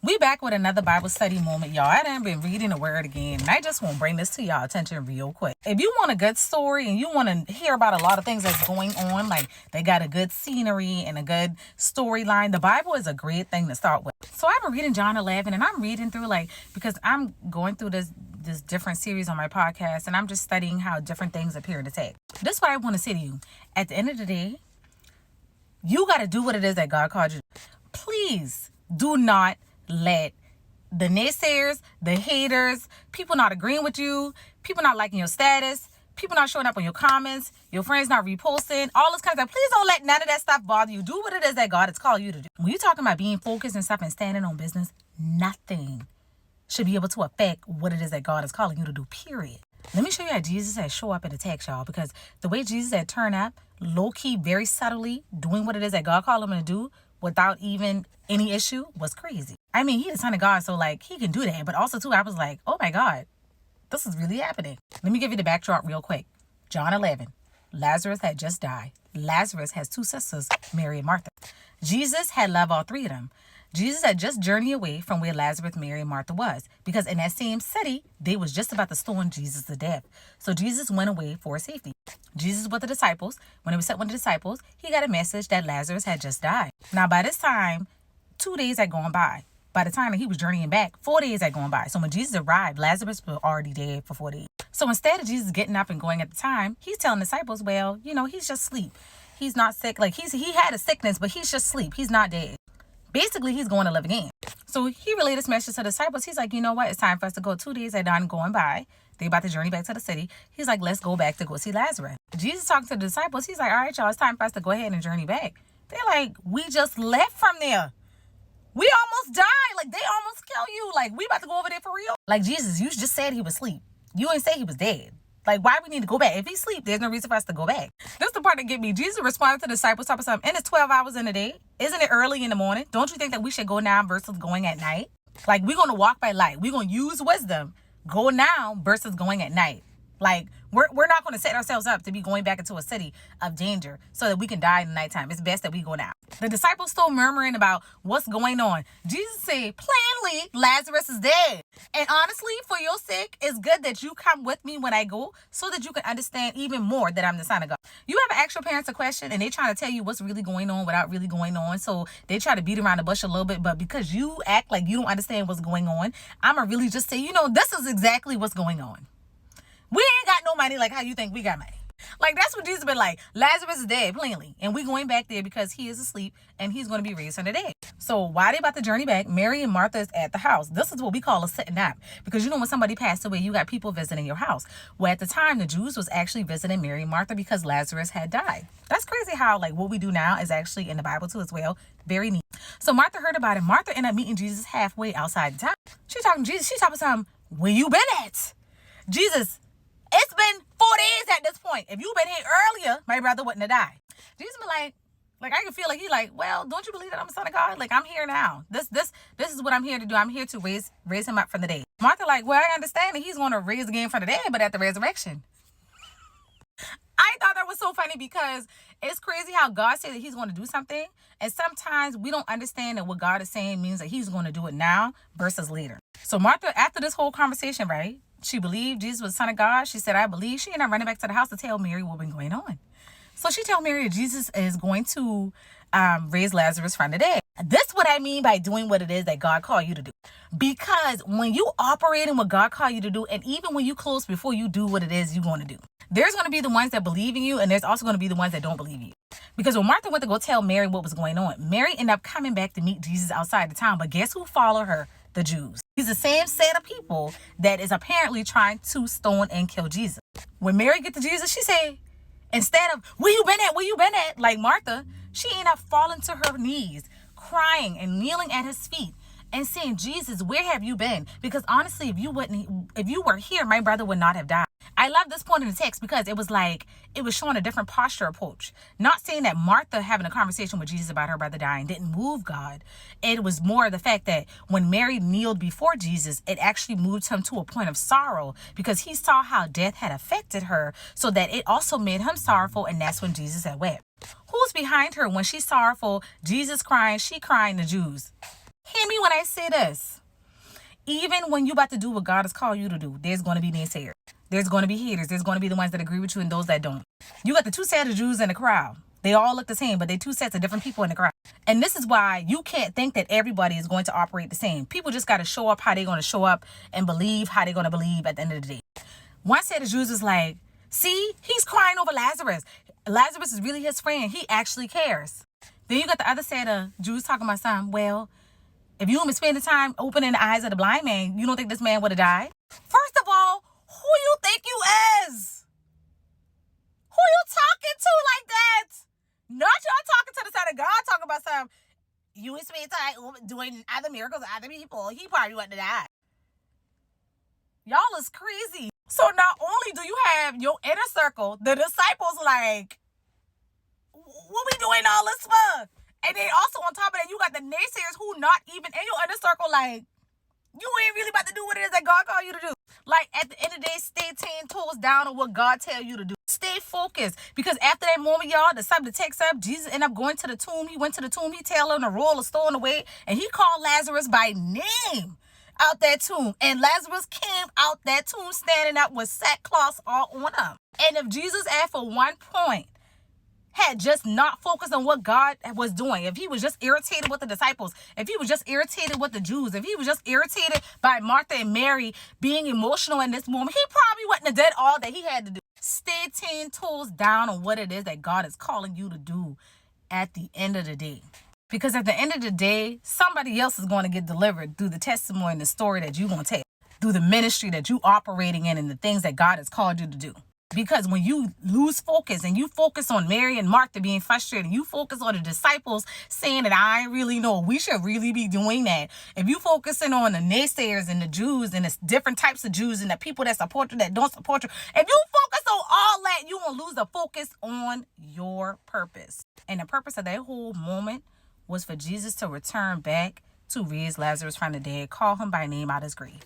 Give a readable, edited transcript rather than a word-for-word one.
We back with another Bible study moment, y'all. I done been reading the word again, and I just want to bring this to y'all attention real quick. If you want a good story and you want to hear about a lot of things that's going on, like they got a good scenery and a good storyline, the Bible is a great thing to start with. So I've been reading John 11, and I'm reading through because I'm going through this different series on my podcast, and I'm just studying how different things appear in the text. This is what I want to say to you. At the end of the day, you got to do what it is that God called you to do. Please do not let the naysayers, the haters, people not agreeing with you, people not liking your status, people not showing up on your comments, your friends not reposting, all this kind of stuff. Please don't let none of that stuff bother you. Do what it is that God has called you to do. When you're talking about being focused and stuff and standing on business, nothing should be able to affect what it is that God is calling you to do, period. Let me show you how Jesus had show up in the text, y'all, because the way Jesus had turned up, low-key, very subtly, doing what it is that God called him to do without even any issue was crazy. I mean, he's the son of God, so he can do that. But also, too, I was like, oh my God, this is really happening. Let me give you the backdrop real quick. John 11, Lazarus had just died. Lazarus has two sisters, Mary and Martha. Jesus had loved all three of them. Jesus had just journeyed away from where Lazarus, Mary, and Martha was, because in that same city, they was just about to stone Jesus to death. So Jesus went away for safety. Jesus with the disciples, when he was sent with the disciples, he got a message that Lazarus had just died. Now, by this time, 2 days had gone by. By the time that he was journeying back, 4 days had gone by. So when Jesus arrived, Lazarus was already dead for 4 days. So instead of Jesus getting up and going at the time, he's telling the disciples, well, he's just asleep. He's not sick. He had a sickness, but he's just asleep. He's not dead. Basically, he's going to live again. So he relayed this message to the disciples. He's like, you know what? It's time for us to go. 2 days are done going by. They about to journey back to the city. He's like, let's go back to go see Lazarus. Jesus talking to the disciples. He's like, all right, y'all, it's time for us to go ahead and journey back. They're like, we just left from there. We almost died. They almost kill you. We about to go over there for real. Jesus, you just said he was asleep. You ain't say he was dead. Why we need to go back? If he's asleep, there's no reason for us to go back. This is the part that get me. Jesus responded to the disciples, talking something, and it's 12 hours in a day. Isn't it early in the morning? Don't you think that we should go now versus going at night? We're going to walk by light. We're going to use wisdom. Go now versus going at night. We're not going to set ourselves up to be going back into a city of danger so that we can die in the nighttime. It's best that we go now. The disciples still murmuring about what's going on. Jesus said, plainly, Lazarus is dead. And honestly, for your sake, it's good that you come with me when I go so that you can understand even more that I'm the son of God. You ever ask your parents a question and they trying to tell you what's really going on without really going on? So they try to beat around the bush a little bit, but because you act like you don't understand what's going on, I'm going to really just say, this is exactly what's going on. We ain't got no money like how you think we got money. That's what Jesus been like. Lazarus is dead, plainly. And we going back there because he is asleep and he's going to be raised from the dead. So while they about to journey back, Mary and Martha is at the house. This is what we call a sitting up. Because when somebody passed away, you got people visiting your house. Well, at the time, the Jews was actually visiting Mary and Martha because Lazarus had died. That's crazy how what we do now is actually in the Bible too as well. Very neat. So Martha heard about it. Martha ended up meeting Jesus halfway outside the town. She talking to Jesus. She talking to him, where you been at? Jesus, it's been 4 days at this point. If you'd been here earlier, my brother wouldn't have died. Jesus be like I can feel he's like, well, don't you believe that I'm the son of God? I'm here now. This is what I'm here to do. I'm here to raise him up from the dead. Martha well, I understand that he's going to raise again from the dead, but at the resurrection. I thought that was so funny because it's crazy how God said that he's going to do something. And sometimes we don't understand that what God is saying means that he's going to do it now versus later. So Martha, after this whole conversation, right? She believed Jesus was the son of God. She said, I believe. She ended up running back to the house to tell Mary what been going on. So she told Mary that Jesus is going to raise Lazarus from the dead. This is what I mean by doing what it is that God called you to do. Because when you operate in what God called you to do, and even when you close before you do what it is you're going to do, there's going to be the ones that believe in you, and there's also going to be the ones that don't believe you. Because when Martha went to go tell Mary what was going on, Mary ended up coming back to meet Jesus outside the town. But guess who followed her? The Jews. He's the same set of people that is apparently trying to stone and kill Jesus. When Mary get to Jesus, she say, instead of, where you been at? Where you been at? Like Martha, she ended up falling to her knees, crying and kneeling at his feet and saying, Jesus, where have you been? Because honestly, if you were here, my brother would not have died. I love this point in the text because it was showing a different posture approach. Not saying that Martha having a conversation with Jesus about her brother dying didn't move God. It was more the fact that when Mary kneeled before Jesus, it actually moved him to a point of sorrow because he saw how death had affected her, so that it also made him sorrowful, and that's when Jesus had wept. Who's behind her when she's sorrowful? Jesus crying, she crying, the Jews. Hear me when I say this. Even when you about to do what God has called you to do, there's going to be naysayers. There's going to be haters. There's going to be the ones that agree with you and those that don't. You got the two sets of Jews in the crowd. They all look the same, but they two sets of different people in the crowd. And this is why you can't think that everybody is going to operate the same. People just got to show up how they're going to show up and believe how they're going to believe at the end of the day. One set of Jews is like, see, he's crying over Lazarus. Lazarus is really his friend. He actually cares. Then you got the other set of Jews talking about something. Well, if you would spend the time opening the eyes of the blind man, you don't think this man would have died? First of all, who you think you is? Who you talking to like that? Not y'all talking to the side of God talking about something. You would spend time doing other miracles with other people. He probably wouldn't have died. Y'all is crazy. So not only do you have your inner circle, the disciples like, what we doing all this for? And then also on top of that, you got the naysayers who not even in your inner circle like, you ain't really about to do what it is that God called you to do. Like, at the end of the day, stay 10 toes down on what God tell you to do. Stay focused. Because after that moment, y'all, the subject takes up, Jesus ended up going to the tomb. He went to the tomb. He tell him to roll a stone away. And he called Lazarus by name out that tomb. And Lazarus came out that tomb standing up with sackcloth all on him. And if Jesus at for one point had just not focused on what God was doing, if he was just irritated with the disciples, if he was just irritated with the Jews, if he was just irritated by Martha and Mary being emotional in this moment, he probably wouldn't have did all that he had to do. Stay 10 toes down on what it is that God is calling you to do at the end of the day. Because at the end of the day, somebody else is going to get delivered through the testimony and the story that you're going to tell, through the ministry that you operating in and the things that God has called you to do. Because when you lose focus and you focus on Mary and Martha being frustrated, you focus on the disciples saying that I really know we should really be doing that. If you focusing on the naysayers and the Jews and the different types of Jews and the people that support you, that don't support you, if you focus on all that, you will lose the focus on your purpose. And the purpose of that whole moment was for Jesus to return back to raise Lazarus from the dead, call him by name out of his grave.